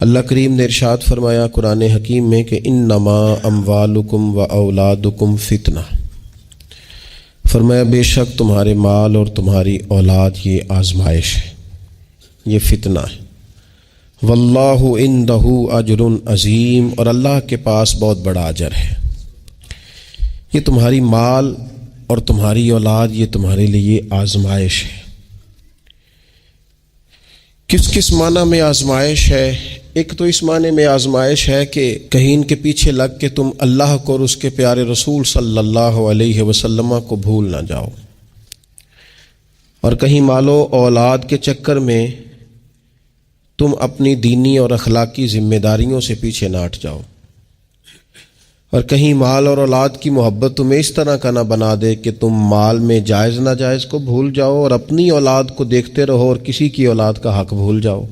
اللہ کریم نے ارشاد فرمایا قرآن حکیم میں کہ انما اموالکم و اولادکم فتنہ، فرمایا بے شک تمہارے مال اور تمہاری اولاد یہ آزمائش ہے، یہ فتنہ ہے۔ واللہ عندہ اجر عظیم، اور اللہ کے پاس بہت بڑا اجر ہے۔ یہ تمہاری مال اور تمہاری اولاد یہ تمہارے لیے آزمائش ہے۔ کس کس معنی میں آزمائش ہے؟ ایک تو اس معنی میں آزمائش ہے کہ کہیں ان کے پیچھے لگ کے تم اللہ کو اور اس کے پیارے رسول صلی اللہ علیہ وسلم کو بھول نہ جاؤ، اور کہیں مال و اولاد کے چکر میں تم اپنی دینی اور اخلاقی ذمہ داریوں سے پیچھے نہ ہٹ جاؤ، اور کہیں مال اور اولاد کی محبت تمہیں اس طرح کا نہ بنا دے کہ تم مال میں جائز ناجائز کو بھول جاؤ اور اپنی اولاد کو دیکھتے رہو اور کسی کی اولاد کا حق بھول جاؤ،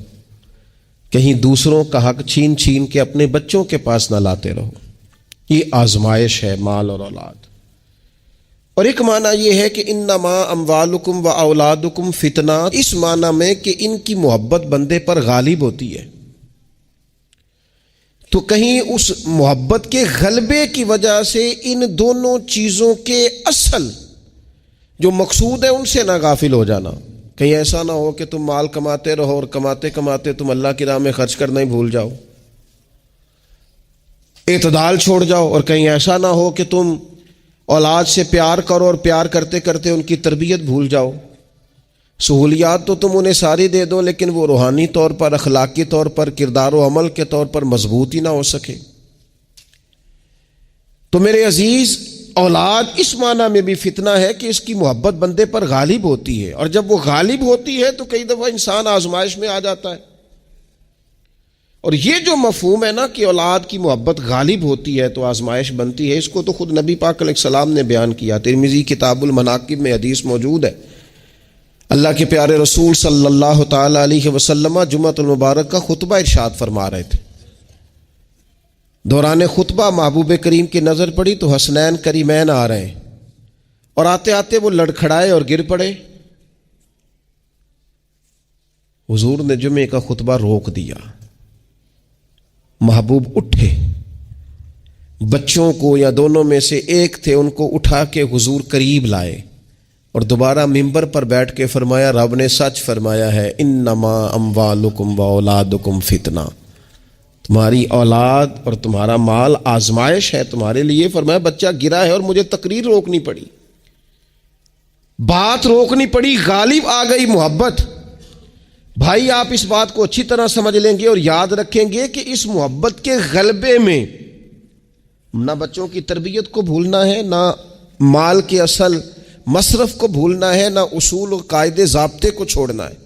کہیں دوسروں کا حق چھین چھین کے اپنے بچوں کے پاس نہ لاتے رہو۔ یہ آزمائش ہے مال اور اولاد۔ اور ایک معنی یہ ہے کہ انما اموالکم و اولادکم فتنہ، اس معنی میں کہ ان کی محبت بندے پر غالب ہوتی ہے، تو کہیں اس محبت کے غلبے کی وجہ سے ان دونوں چیزوں کے اصل جو مقصود ہے ان سے نہ غافل ہو جانا۔ کہیں ایسا نہ ہو کہ تم مال کماتے رہو اور کماتے کماتے تم اللہ کی راہ میں خرچ کرنا ہی بھول جاؤ، اعتدال چھوڑ جاؤ، اور کہیں ایسا نہ ہو کہ تم اولاد سے پیار کرو اور پیار کرتے کرتے ان کی تربیت بھول جاؤ۔ سہولیات تو تم انہیں ساری دے دو لیکن وہ روحانی طور پر، اخلاقی طور پر، کردار و عمل کے طور پر مضبوط ہی نہ ہو سکے۔ تو میرے عزیز، اولاد اس معنی میں بھی فتنہ ہے کہ اس کی محبت بندے پر غالب ہوتی ہے، اور جب وہ غالب ہوتی ہے تو کئی دفعہ انسان آزمائش میں آ جاتا ہے۔ اور یہ جو مفہوم ہے نا کہ اولاد کی محبت غالب ہوتی ہے تو آزمائش بنتی ہے، اس کو تو خود نبی پاک علیہ السلام نے بیان کیا۔ ترمذی کتاب المناقب میں حدیث موجود ہے، اللہ کے پیارے رسول صلی اللہ تعالی علیہ وسلم جمعۃ المبارک کا خطبہ ارشاد فرما رہے تھے۔ دوران خطبہ محبوب کریم کی نظر پڑی تو حسنین کریمین آ رہے ہیں، اور آتے آتے وہ لڑکھڑائے اور گر پڑے۔ حضور نے جمعے کا خطبہ روک دیا، محبوب اٹھے، بچوں کو یا دونوں میں سے ایک تھے ان کو اٹھا کے حضور قریب لائے، اور دوبارہ ممبر پر بیٹھ کے فرمایا رب نے سچ فرمایا ہے، انما اموالکم و اولادکم فتنہ، تمہاری اولاد اور تمہارا مال آزمائش ہے تمہارے لیے۔ فرمایا بچہ گرا ہے اور مجھے تقریر روکنی پڑی، بات روکنی پڑی، غالب آ گئی محبت۔ بھائی آپ اس بات کو اچھی طرح سمجھ لیں گے اور یاد رکھیں گے کہ اس محبت کے غلبے میں نہ بچوں کی تربیت کو بھولنا ہے، نہ مال کے اصل مصرف کو بھولنا ہے، نہ اصول و قاعدے ضابطے کو چھوڑنا ہے۔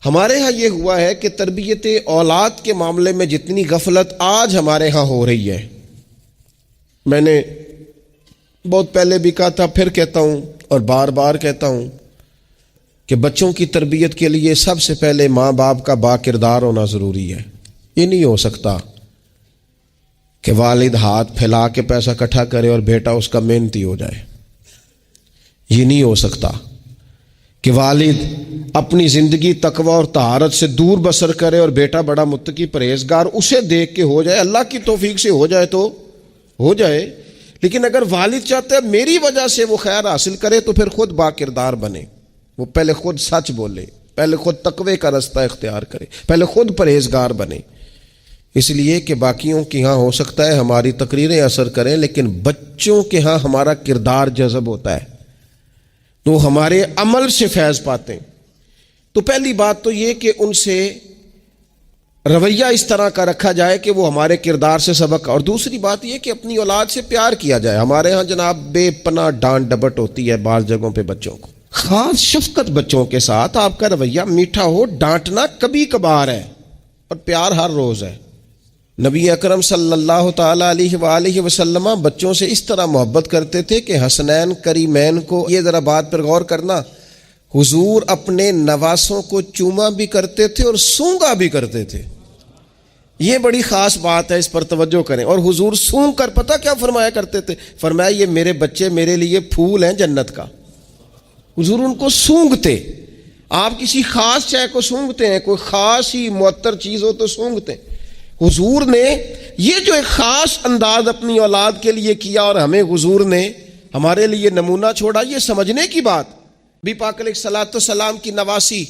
ہمارے ہاں یہ ہوا ہے کہ تربیت اولاد کے معاملے میں جتنی غفلت آج ہمارے ہاں ہو رہی ہے، میں نے بہت پہلے بھی کہا تھا، پھر کہتا ہوں اور بار بار کہتا ہوں کہ بچوں کی تربیت کے لیے سب سے پہلے ماں باپ کا با کردار ہونا ضروری ہے۔ یہ نہیں ہو سکتا کہ والد ہاتھ پھیلا کے پیسہ اکٹھا کرے اور بیٹا اس کا محنتی ہو جائے۔ یہ نہیں ہو سکتا کہ والد اپنی زندگی تقوی اور طہارت سے دور بسر کرے اور بیٹا بڑا متقی پرہیزگار اسے دیکھ کے ہو جائے۔ اللہ کی توفیق سے ہو جائے تو ہو جائے، لیکن اگر والد چاہتا ہے میری وجہ سے وہ خیر حاصل کرے تو پھر خود با کردار بنے، وہ پہلے خود سچ بولے، پہلے خود تقوی کا رستہ اختیار کرے، پہلے خود پرہیزگار بنے۔ اس لیے کہ باقیوں کے ہاں ہو سکتا ہے ہماری تقریریں اثر کریں، لیکن بچوں کے ہاں ہمارا کردار جذب ہوتا ہے تو ہمارے عمل سے فیض پاتے ہیں۔ تو پہلی بات تو یہ کہ ان سے رویہ اس طرح کا رکھا جائے کہ وہ ہمارے کردار سے سبق، اور دوسری بات یہ کہ اپنی اولاد سے پیار کیا جائے۔ ہمارے ہاں جناب بے پناہ ڈانٹ ڈپٹ ہوتی ہے بعض جگہوں پہ بچوں کو، خاص شفقت بچوں کے ساتھ آپ کا رویہ میٹھا ہو، ڈانٹنا کبھی کبھار ہے اور پیار ہر روز ہے۔ نبی اکرم صلی اللہ تعالی علیہ وآلہ وسلم بچوں سے اس طرح محبت کرتے تھے کہ حسنین کریمین کو، یہ ذرا بات پر غور کرنا، حضور اپنے نواسوں کو چوما بھی کرتے تھے اور سونگا بھی کرتے تھے۔ یہ بڑی خاص بات ہے، اس پر توجہ کریں۔ اور حضور سونگ کر پتہ کیا فرمایا کرتے تھے؟ فرمایا یہ میرے بچے میرے لیے پھول ہیں جنت کا۔ حضور ان کو سونگتے، آپ کسی خاص چائے کو سونگھتے ہیں، کوئی خاص ہی معطر چیز ہو تو سونگھتے ہیں۔ حضور نے یہ جو ایک خاص انداز اپنی اولاد کے لیے کیا اور ہمیں حضور نے ہمارے لیے نمونہ چھوڑا، یہ سمجھنے کی بات۔ نبی پاک علیہ الصلوۃ والسلام کی نواسی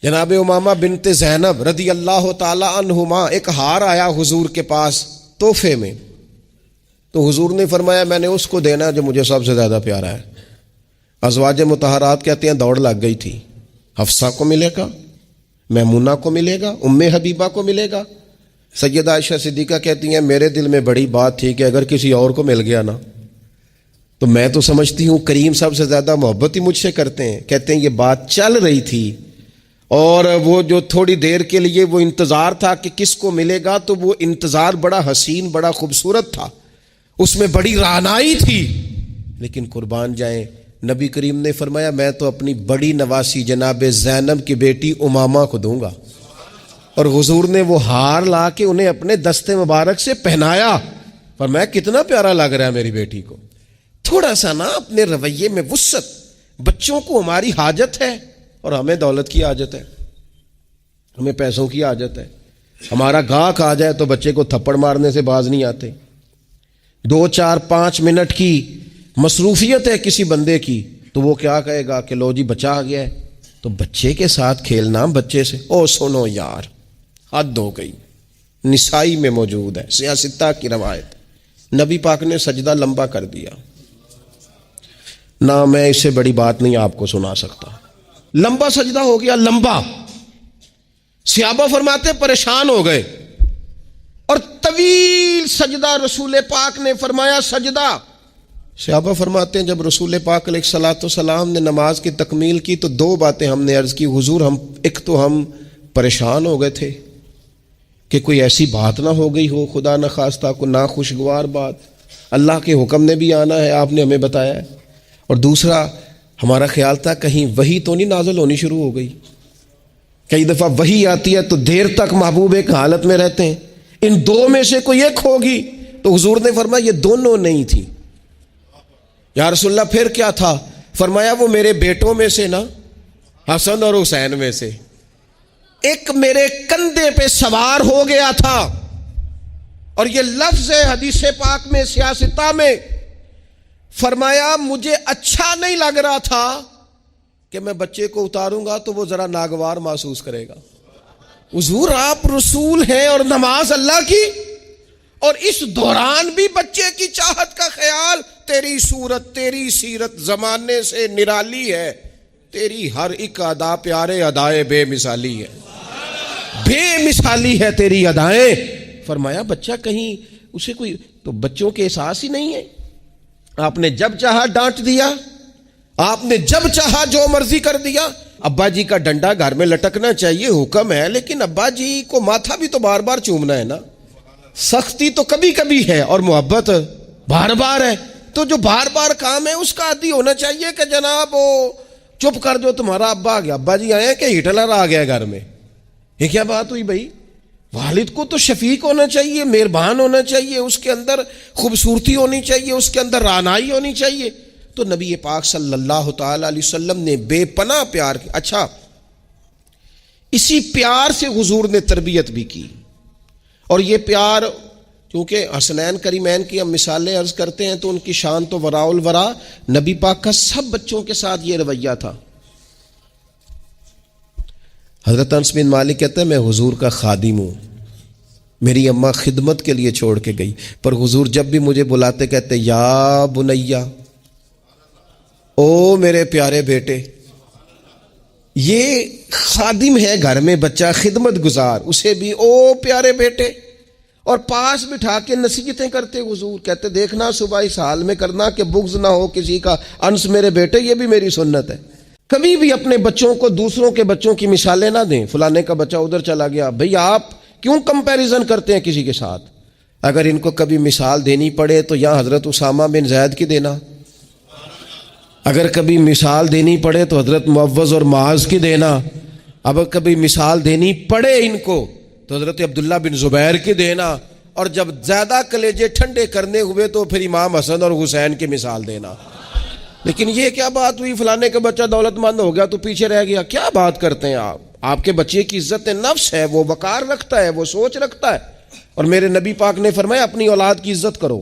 جناب امامہ بنت زینب رضی اللہ تعالی عنہما، ایک ہار آیا حضور کے پاس تحفے میں، تو حضور نے فرمایا میں نے اس کو دینا جو مجھے سب سے زیادہ پیارا ہے۔ ازواج مطہرات کہتے ہیں دوڑ لگ گئی تھی، حفصہ کو ملے گا، میمونہ کو ملے گا، ام حبیبہ کو ملے گا۔ سیدہ عائشہ صدیقہ کہتی ہیں میرے دل میں بڑی بات تھی کہ اگر کسی اور کو مل گیا نا تو میں تو سمجھتی ہوں کریم سب سے زیادہ محبت ہی مجھ سے کرتے ہیں۔ کہتے ہیں یہ بات چل رہی تھی اور وہ جو تھوڑی دیر کے لیے وہ انتظار تھا کہ کس کو ملے گا، تو وہ انتظار بڑا حسین بڑا خوبصورت تھا، اس میں بڑی رعنائی تھی، لیکن قربان جائیں نبی کریم نے فرمایا میں تو اپنی بڑی نواسی جناب زینب کی بیٹی امامہ کو دوں گا۔ اور حضور نے وہ ہار لا کے انہیں اپنے دستے مبارک سے پہنایا، فرمایا کتنا پیارا لگ رہا ہے میری بیٹی کو۔ تھوڑا سا نا اپنے رویے میں وسعت، بچوں کو ہماری حاجت ہے اور ہمیں دولت کی حاجت ہے، ہمیں پیسوں کی حاجت ہے۔ ہمارا گاہک آ جائے تو بچے کو تھپڑ مارنے سے باز نہیں آتے۔ 2 4 5 منٹ کی مصروفیت ہے کسی بندے کی تو وہ کیا کہے گا کہ لو جی بچہ آ گیا ہے، تو بچے کے ساتھ کھیلنا بچے سے، او سنو یار حد ہو گئی۔ نسائی میں موجود ہے سیاستہ کی روایت، نبی پاک نے سجدہ لمبا کر دیا، نہ میں اس سے بڑی بات نہیں آپ کو سنا سکتا، لمبا سجدہ ہو گیا، لمبا۔ صحابہ فرماتے پریشان ہو گئے اور طویل سجدہ رسول پاک نے فرمایا سجدہ۔ صحابہ فرماتے ہیں جب رسول پاک علیہ الصلوۃ والسلام نے نماز کی تکمیل کی تو 2 باتیں ہم نے عرض کی، حضور ایک تو ہم پریشان ہو گئے تھے کہ کوئی ایسی بات نہ ہو گئی ہو، خدا نہ خواستہ کوئی ناخوشگوار بات، اللہ کے حکم نے بھی آنا ہے آپ نے ہمیں بتایا ہے، اور دوسرا ہمارا خیال تھا کہیں وحی تو نہیں نازل ہونی شروع ہو گئی۔ کئی دفعہ وحی آتی ہے تو دیر تک محبوب ایک حالت میں رہتے ہیں، ان 2 میں سے کوئی ایک ہوگی، تو حضور نے فرمایا یہ دونوں نہیں تھی۔ یا رسول اللہ پھر کیا تھا؟ فرمایا وہ میرے بیٹوں میں سے نا، حسن اور حسین میں سے ایک میرے کندھے پہ سوار ہو گیا تھا، اور یہ لفظ ہے حدیث پاک میں سیاستہ میں، فرمایا مجھے اچھا نہیں لگ رہا تھا کہ میں بچے کو اتاروں گا تو وہ ذرا ناگوار محسوس کرے گا۔ حضور آپ رسول ہیں اور نماز اللہ کی، اور اس دوران بھی بچے کی چاہت کا خیال، تیری صورت تیری سیرت زمانے سے نرالی ہے، تیری ہر ایک ادا پیارے ادائے بے مثالی ہے، بے مثالی ہے تیری ادائیں۔ فرمایا بچہ کہیں اسے کوئی، تو بچوں کے احساس ہی نہیں ہے، آپ نے جب چاہا ڈانٹ دیا، آپ نے جب چاہا جو مرضی کر دیا۔ ابا جی کا ڈنڈا گھر میں لٹکنا چاہیے، حکم ہے، لیکن ابا جی کو ماتھا بھی تو بار بار چومنا ہے نا، سختی تو کبھی کبھی ہے اور محبت بار بار ہے، تو جو بار بار کام ہے اس کا عادی ہونا چاہیے کہ جناب وہ چپ کر دو، تمہارا ابا آ گیا، ابا جی آئے ہیں کہ ہٹلر آ گیا گھر میں، یہ کیا بات ہوئی بھائی؟ والد کو تو شفیق ہونا چاہیے، مہربان ہونا چاہیے، اس کے اندر خوبصورتی ہونی چاہیے، اس کے اندر رعنائی ہونی چاہیے۔ تو نبی پاک صلی اللہ تعالی علیہ وسلم نے بے پناہ پیار کیا۔ اچھا، اسی پیار سے حضور نے تربیت بھی کی، اور یہ پیار کیونکہ حسنین کریمین کی ہم مثالیں عرض کرتے ہیں تو ان کی شان تو وراء الورا، نبی پاک کا سب بچوں کے ساتھ یہ رویہ تھا۔ حضرت انس بن مالک کہتے ہیں میں حضور کا خادم ہوں، میری اماں خدمت کے لیے چھوڑ کے گئی، پر حضور جب بھی مجھے بلاتے کہتے یا بنیا، او میرے پیارے بیٹے۔ یہ خادم ہے گھر میں بچہ، خدمت گزار، اسے بھی او پیارے بیٹے، اور پاس بٹھا کے نصیحتیں کرتے حضور، کہتے دیکھنا صبح اس حال میں کرنا کہ بغض نہ ہو کسی کا، انس میرے بیٹے یہ بھی میری سنت ہے۔ کبھی بھی اپنے بچوں کو دوسروں کے بچوں کی مثالیں نہ دیں، فلانے کا بچہ ادھر چلا گیا، بھئی آپ کیوں کمپیریزن کرتے ہیں کسی کے ساتھ؟ اگر ان کو کبھی مثال دینی پڑے تو یا حضرت اسامہ بن زید کی دینا، اگر کبھی مثال دینی پڑے تو حضرت معوذ اور معاذ کی دینا، اب کبھی مثال دینی پڑے ان کو تو حضرت عبداللہ بن زبیر کی دینا، اور جب زیادہ کلیجے ٹھنڈے کرنے ہوئے تو پھر امام حسن اور حسین کی مثال دینا۔ لیکن یہ کیا بات ہوئی فلانے کا بچہ دولت مند ہو گیا تو پیچھے رہ گیا؟ کیا بات کرتے ہیں آپ کے بچے کی عزت نفس ہے، وہ وقار رکھتا ہے، وہ سوچ رکھتا ہے. اور میرے نبی پاک نے فرمایا اپنی اولاد کی عزت کرو.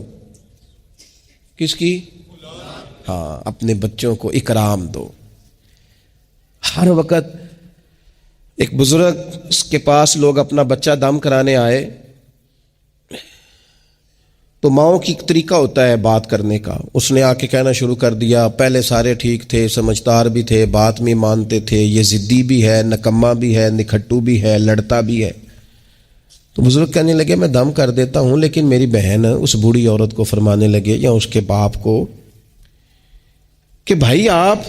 کس کی؟ ہاں، اپنے بچوں کو اکرام دو. ہر وقت ایک بزرگ کے پاس لوگ اپنا بچہ دم کرانے آئے تو ماؤں کی ایک طریقہ ہوتا ہے بات کرنے کا. اس نے آ کے کہنا شروع کر دیا، پہلے سارے ٹھیک تھے، سمجھدار بھی تھے، بات میں مانتے تھے، یہ ضدی بھی ہے، نکما بھی ہے، نکھٹو بھی ہے، لڑتا بھی ہے. تو بزرگ کہنے لگے میں دم کر دیتا ہوں، لیکن میری بہن اس بوڑھی عورت کو فرمانے لگے یا اس کے باپ کو کہ بھائی آپ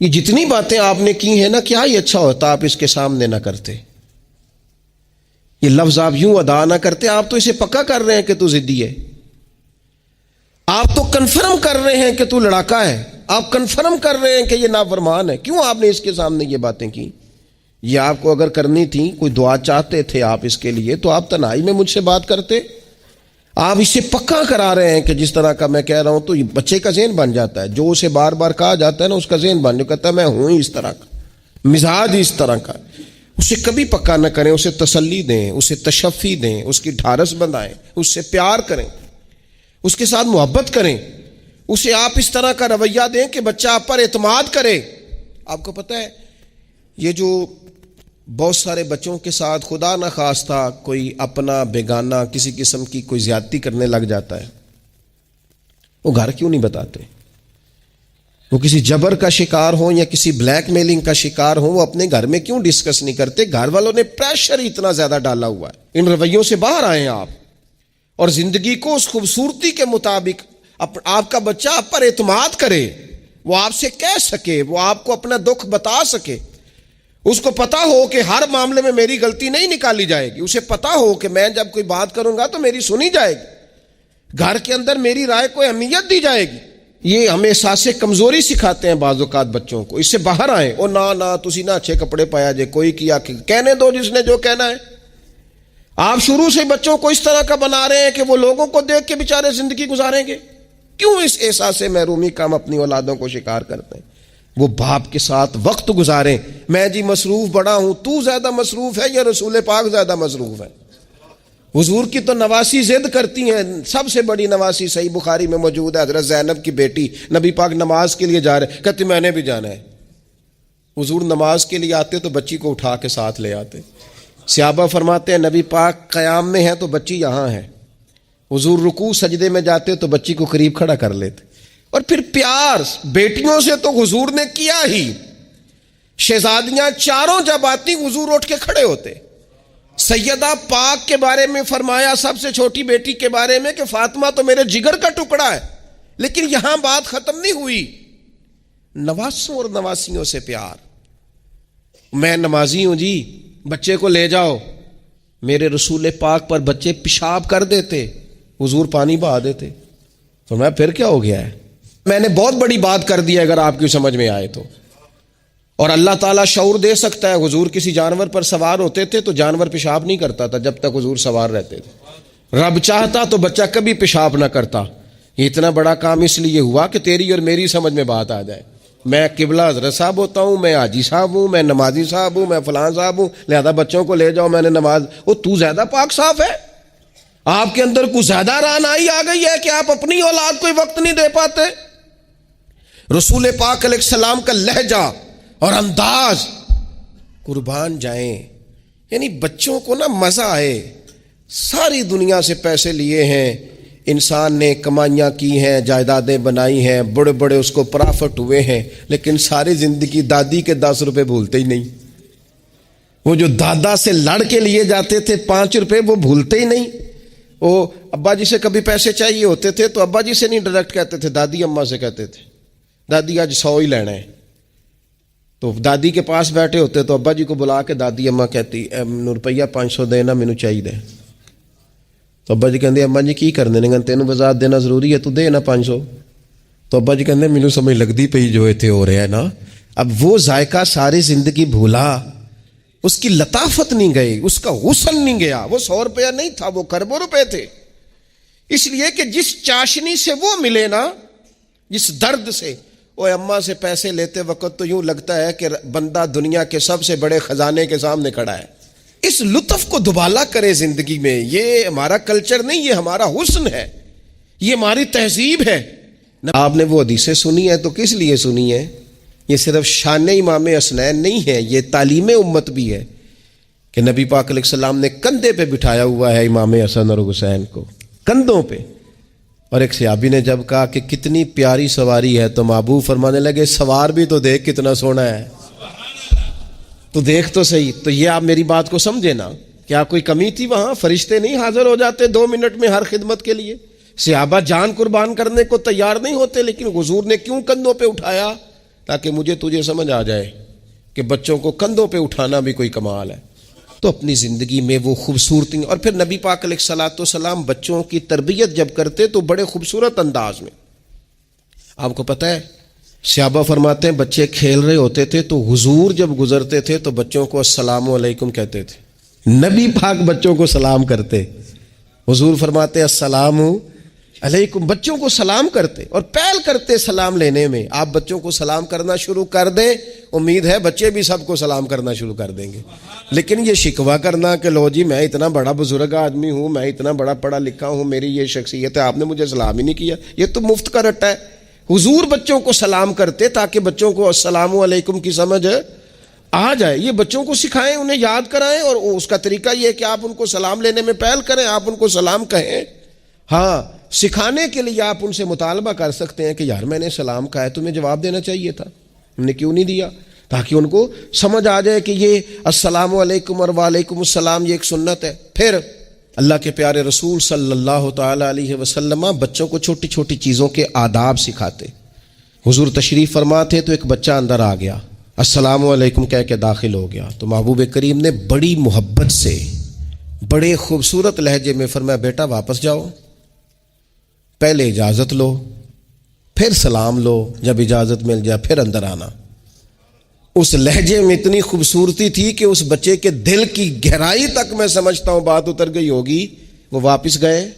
یہ جتنی باتیں آپ نے کی ہیں نا، کیا ہی اچھا ہوتا آپ اس کے سامنے نہ کرتے، یہ لفظ آپ یوں ادا نہ کرتے. آپ تو اسے پکا کر رہے ہیں کہ تو ضدی ہے، آپ تو کنفرم کر رہے ہیں کہ تو لڑاکا ہے، آپ کنفرم کر رہے ہیں کہ یہ نافرمان ہے. کیوں آپ نے اس کے سامنے یہ باتیں کی؟ یہ آپ کو اگر کرنی تھی، کوئی دعا چاہتے تھے آپ اس کے لیے، تو آپ تنہائی میں مجھ سے بات کرتے. آپ اسے پکا کرا رہے ہیں کہ جس طرح کا میں کہہ رہا ہوں تو یہ بچے کا ذہن بن جاتا ہے. جو اسے بار بار کہا جاتا ہے نا، اس کا ذہن بن جاتا ہے میں ہوں ہی اس طرح کا، مزاج اس طرح کا. اسے کبھی پکا نہ کریں، اسے تسلی دیں، اسے تشفی دیں، اس کی ڈھارس بندھائیں، اس سے پیار کریں، اس کے ساتھ محبت کریں. اسے آپ اس طرح کا رویہ دیں کہ بچہ آپ پر اعتماد کرے. آپ کو پتہ ہے یہ جو بہت سارے بچوں کے ساتھ خدا نہ خواستہ کوئی اپنا بیگانہ کسی قسم کی کوئی زیادتی کرنے لگ جاتا ہے، وہ گھر کیوں نہیں بتاتے؟ وہ کسی جبر کا شکار ہو یا کسی بلیک میلنگ کا شکار ہو، وہ اپنے گھر میں کیوں ڈسکس نہیں کرتے؟ گھر والوں نے پریشر اتنا زیادہ ڈالا ہوا ہے. ان رویوں سے باہر آئیں آپ، اور زندگی کو اس خوبصورتی کے مطابق آپ کا بچہ آپ پر اعتماد کرے، وہ آپ سے کہہ سکے، وہ آپ کو اپنا دکھ بتا سکے. اس کو پتا ہو کہ ہر معاملے میں میری غلطی نہیں نکالی جائے گی. اسے پتا ہو کہ میں جب کوئی بات کروں گا تو میری سنی جائے گی، گھر کے اندر میری رائے کو اہمیت دی جائے گی. یہ ہمیں احساس کمزوری سکھاتے ہیں بعض اوقات بچوں کو. اس سے باہر آئیں. او نہ تسی نہ اچھے کپڑے پایا جے، کوئی کیا کہنے دو جس نے جو کہنا ہے. آپ شروع سے بچوں کو اس طرح کا بنا رہے ہیں کہ وہ لوگوں کو دیکھ کے بیچارے زندگی گزاریں گے. کیوں اس احساس محرومی کا ہم اپنی اولادوں کو شکار کرتے ہیں؟ وہ باپ کے ساتھ وقت گزاریں. میں جی مصروف بڑا ہوں، تو زیادہ مصروف ہے یا رسول پاک زیادہ مصروف ہے؟ حضور کی تو نواسی ضد کرتی ہیں. سب سے بڑی نواسی صحیح بخاری میں موجود ہے، حضرت زینب کی بیٹی. نبی پاک نماز کے لیے جا رہے، کہتے میں نے بھی جانا ہے. حضور نماز کے لیے آتے تو بچی کو اٹھا کے ساتھ لے آتے. صحابہ فرماتے ہیں نبی پاک قیام میں ہے تو بچی یہاں ہے. حضور رکوع سجدے میں جاتے تو بچی کو قریب کھڑا کر لیتے. اور پھر پیار بیٹیوں سے تو حضور نے کیا ہی. شہزادیاں چاروں جب آتی حضور اٹھ کے کھڑے ہوتے. سیدہ پاک کے بارے میں فرمایا، سب سے چھوٹی بیٹی کے بارے میں، کہ فاطمہ تو میرے جگر کا ٹکڑا ہے. لیکن یہاں بات ختم نہیں ہوئی. نواسوں اور نواسیوں سے پیار. میں نمازی ہوں جی، بچے کو لے جاؤ. میرے رسول پاک پر بچے پیشاب کر دیتے، حضور پانی بہا دیتے. تو میں پھر کیا ہو گیا ہے؟ میں نے بہت بڑی بات کر دی اگر آپ کی سمجھ میں آئے تو. اور اللہ تعالیٰ شعور دے سکتا ہے. حضور کسی جانور پر سوار ہوتے تھے تو جانور پیشاب نہیں کرتا تھا جب تک حضور سوار رہتے تھے. رب چاہتا تو بچہ کبھی پیشاب نہ کرتا. یہ اتنا بڑا کام اس لیے ہوا کہ تیری اور میری سمجھ میں بات آ جائے. میں قبلہ حضرت صاحب ہوتا ہوں، میں حاجی صاحب ہوں، میں نمازی صاحب ہوں، میں فلاں صاحب ہوں، لہذا بچوں کو لے جاؤ، میں نے نماز. وہ تو زیادہ پاک صاف ہے؟ آپ کے اندر کچھ زیادہ رعنائی آ گئی ہے کہ آپ اپنی اولاد کو وقت نہیں دے پاتے. رسول پاک علیہ السلام کا لہجہ اور انداز، قربان جائیں. یعنی بچوں کو نا مزہ آئے. ساری دنیا سے پیسے لیے ہیں انسان نے، کمائیاں کی ہیں، جائیدادیں بنائی ہیں، بڑے بڑے اس کو پرافٹ ہوئے ہیں، لیکن ساری زندگی دادی کے 10 روپے بھولتے ہی نہیں. وہ جو دادا سے لڑ کے لیے جاتے تھے 5 روپے، وہ بھولتے ہی نہیں. وہ ابا جی سے کبھی پیسے چاہیے ہوتے تھے تو ابا جی سے نہیں ڈائریکٹ کہتے تھے، دادی اماں سے کہتے تھے دادی آج 100 ہی لینا ہے. تو دادی کے پاس بیٹھے ہوتے تو ابا جی کو بلا کے دادی اماں کہتی روپیہ 500 دینا مینوں چاہیے. تو ابا جی کہندے اماں جی کی کرنے نے، تینوں وضاحت دینا ضروری ہے، تو دے نا 500. تو ابا جی کہندے مینوں سمجھ لگتی پئی جو ایتھے ہو رہا ہے نا. اب وہ ذائقہ ساری زندگی بھولا، اس کی لطافت نہیں گئی، اس کا حسن نہیں گیا. وہ 100 روپیہ نہیں تھا، وہ کروڑوں روپے تھے. اس لیے کہ جس چاشنی سے وہ ملے نا، جس درد سے وہ اماں سے پیسے لیتے وقت تو یوں لگتا ہے کہ بندہ دنیا کے سب سے بڑے خزانے کے سامنے کھڑا ہے. اس لطف کو دوبالا کرے زندگی میں. یہ ہمارا کلچر نہیں، یہ ہمارا حسن ہے، یہ ہماری تہذیب ہے. آپ نے وہ حدیثیں سنی ہے تو کس لیے سنی ہے؟ یہ صرف شان امام حسنین نہیں ہے، یہ تعلیم امت بھی ہے کہ نبی پاک علیہ السلام نے کندھے پہ بٹھایا ہوا ہے امام حسن اور حسین کو، کندھوں پہ. اور ایک صحابی نے جب کہا کہ کتنی پیاری سواری ہے تو محبوب فرمانے لگے سوار بھی تو دیکھ کتنا سونا ہے، تو دیکھ تو صحیح. تو یہ آپ میری بات کو سمجھے نا، کیا کوئی کمی تھی وہاں؟ فرشتے نہیں حاضر ہو جاتے 2 منٹ میں ہر خدمت کے لیے؟ صحابہ جان قربان کرنے کو تیار نہیں ہوتے، لیکن حضور نے کیوں کندھوں پہ اٹھایا؟ تاکہ مجھے تجھے سمجھ آ جائے کہ بچوں کو کندھوں پہ اٹھانا بھی کوئی کمال ہے. تو اپنی زندگی میں وہ خوبصورتی. اور پھر نبی پاک علیہ الصلوۃ والسلام بچوں کی تربیت جب کرتے تو بڑے خوبصورت انداز میں. آپ کو پتہ ہے صحابہ فرماتے ہیں بچے کھیل رہے ہوتے تھے تو حضور جب گزرتے تھے تو بچوں کو السلام علیکم کہتے تھے. نبی پاک بچوں کو سلام کرتے، حضور فرماتے السلام علیکم، بچوں کو سلام کرتے اور پہل کرتے سلام لینے میں. آپ بچوں کو سلام کرنا شروع کر دیں، امید ہے بچے بھی سب کو سلام کرنا شروع کر دیں گے. لیکن یہ شکوہ کرنا کہ لو جی میں اتنا بڑا بزرگ آدمی ہوں، میں اتنا بڑا پڑھا لکھا ہوں، میری یہ شخصیت ہے، آپ نے مجھے سلام ہی نہیں کیا، یہ تو مفت کا رٹا ہے. حضور بچوں کو سلام کرتے تاکہ بچوں کو السلام علیکم کی سمجھ آ جائے. یہ بچوں کو سکھائیں، انہیں یاد کرائیں. اور اس کا طریقہ یہ ہے کہ آپ ان کو سلام لینے میں پہل کریں، آپ ان کو سلام کہیں. ہاں، سکھانے کے لیے آپ ان سے مطالبہ کر سکتے ہیں کہ یار میں نے سلام کہا ہے، تمہیں جواب دینا چاہیے تھا، ہم نے کیوں نہیں دیا؟ تاکہ ان کو سمجھ آ جائے کہ یہ السلام علیکم اور وعلیکم السلام یہ ایک سنت ہے. پھر اللہ کے پیارے رسول صلی اللہ تعالی علیہ وسلم بچوں کو چھوٹی چھوٹی چیزوں کے آداب سکھاتے. حضور تشریف فرما تھے تو ایک بچہ اندر آ گیا، السلام علیکم کہہ کے داخل ہو گیا. تو محبوب کریم نے بڑی محبت سے بڑے خوبصورت لہجے میں فرمایا بیٹا واپس جاؤ، پہلے اجازت لو، پھر سلام لو، جب اجازت مل جائے پھر اندر آنا. اس لہجے میں اتنی خوبصورتی تھی کہ اس بچے کے دل کی گہرائی تک میں سمجھتا ہوں بات اتر گئی ہوگی. وہ واپس گئے،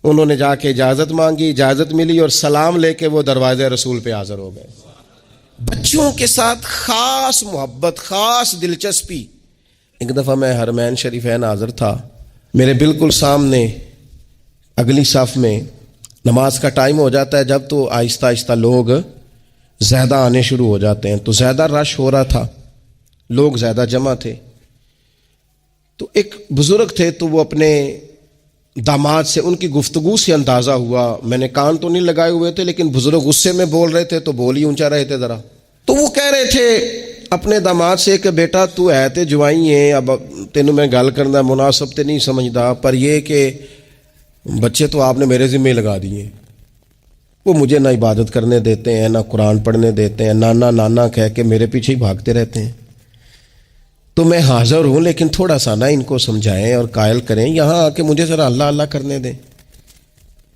انہوں نے جا کے اجازت مانگی، اجازت ملی اور سلام لے کے وہ دروازے رسول پہ حاضر ہو گئے. بچوں کے ساتھ خاص محبت، خاص دلچسپی. ایک دفعہ میں حرمین شریفین حاضر تھا، میرے بالکل سامنے اگلی صف میں نماز کا ٹائم ہو جاتا ہے جب، تو آہستہ آہستہ لوگ زیادہ آنے شروع ہو جاتے ہیں. تو زیادہ رش ہو رہا تھا، لوگ زیادہ جمع تھے. تو ایک بزرگ تھے تو وہ اپنے داماد سے، ان کی گفتگو سے اندازہ ہوا، میں نے کان تو نہیں لگائے ہوئے تھے لیکن بزرگ غصے میں بول رہے تھے تو بول ہی اونچا رہے تھے ذرا. تو وہ کہہ رہے تھے اپنے داماد سے کہ بیٹا تو ہے تے جوائی ہیں، اب تینوں میں گل کرنا مناسب تے نہیں سمجھدا، پر یہ کہ بچے تو آپ نے میرے ذمہ لگا دیے، وہ مجھے نہ عبادت کرنے دیتے ہیں، نہ قرآن پڑھنے دیتے ہیں، نانا نانا کہہ کے میرے پیچھے ہی بھاگتے رہتے ہیں. تو میں حاضر ہوں لیکن تھوڑا سا نہ ان کو سمجھائیں اور قائل کریں، یہاں آ کے مجھے ذرا اللہ اللہ کرنے دیں.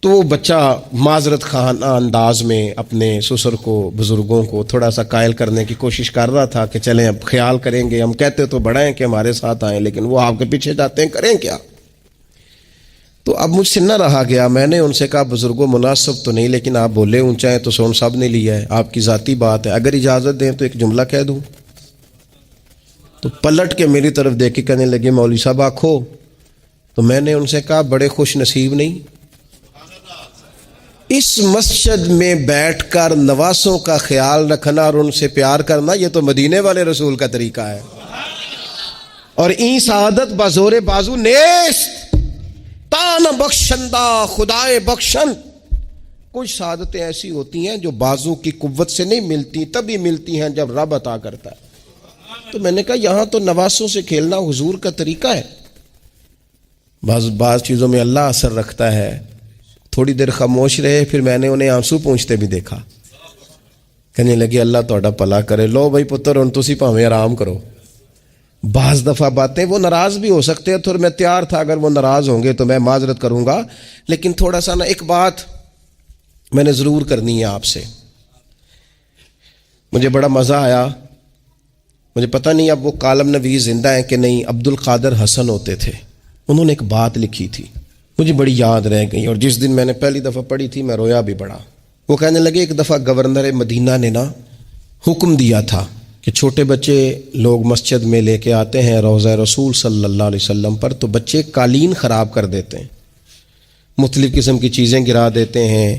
تو وہ بچہ معذرت خانہ انداز میں اپنے سسر کو، بزرگوں کو تھوڑا سا قائل کرنے کی کوشش کر رہا تھا کہ چلیں اب خیال کریں گے، ہم کہتے تو بڑا ہیں کہ ہمارے ساتھ آئیں لیکن وہ آپ کے پیچھے جاتے ہیں، کریں کیا؟ تو اب مجھ سے نہ رہا گیا، میں نے ان سے کہا بزرگوں مناسب تو نہیں لیکن آپ بولے اونچا ہے تو سون صاحب نے لیا ہے، آپ کی ذاتی بات ہے، اگر اجازت دیں تو ایک جملہ کہہ دوں. تو پلٹ کے میری طرف دیکھ کے کہنے لگے مولوی صاحب آکھو. تو میں نے ان سے کہا بڑے خوش نصیب نہیں، اس مسجد میں بیٹھ کر نواسوں کا خیال رکھنا اور ان سے پیار کرنا، یہ تو مدینے والے رسول کا طریقہ ہے. اور این سعادت بازور بازو نیست تان بخشندہ خدائے بخشن. کچھ سعادتیں ایسی ہوتی ہیں جو بازو کی قوت سے نہیں ملتی، تبھی ملتی ہیں جب رب عطا کرتا ہے. تو میں نے کہا یہاں تو نواسوں سے کھیلنا حضور کا طریقہ ہے. بعض چیزوں میں اللہ اثر رکھتا ہے. تھوڑی دیر خاموش رہے، پھر میں نے انہیں آنسو پونچھتے بھی دیکھا. کہنے لگے اللہ تہاڈا بھلا کرے، لو بھائی پتر ہن تسی بھاویں آرام کرو. بعض دفعہ باتیں وہ ناراض بھی ہو سکتے ہیں، تو میں تیار تھا اگر وہ ناراض ہوں گے تو میں معذرت کروں گا، لیکن تھوڑا سا نا ایک بات میں نے ضرور کرنی ہے آپ سے. مجھے بڑا مزہ آیا، مجھے پتہ نہیں اب وہ کالم نویس زندہ ہیں کہ نہیں، عبد القادر حسن ہوتے تھے، انہوں نے ایک بات لکھی تھی مجھے بڑی یاد رہ گئی، اور جس دن میں نے پہلی دفعہ پڑھی تھی میں رویا بھی بڑا. وہ کہنے لگے ایک دفعہ گورنر مدینہ نے نا حکم دیا تھا کہ چھوٹے بچے لوگ مسجد میں لے کے آتے ہیں روضہ رسول صلی اللہ علیہ وسلم پر، تو بچے قالین خراب کر دیتے ہیں، مختلف قسم کی چیزیں گرا دیتے ہیں،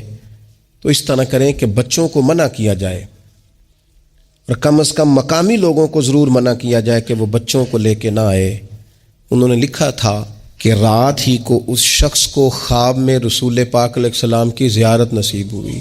تو اس طرح کریں کہ بچوں کو منع کیا جائے، اور کم از کم مقامی لوگوں کو ضرور منع کیا جائے کہ وہ بچوں کو لے کے نہ آئے۔ انہوں نے لکھا تھا کہ رات ہی کو اس شخص کو خواب میں رسول پاک علیہ السلام کی زیارت نصیب ہوئی۔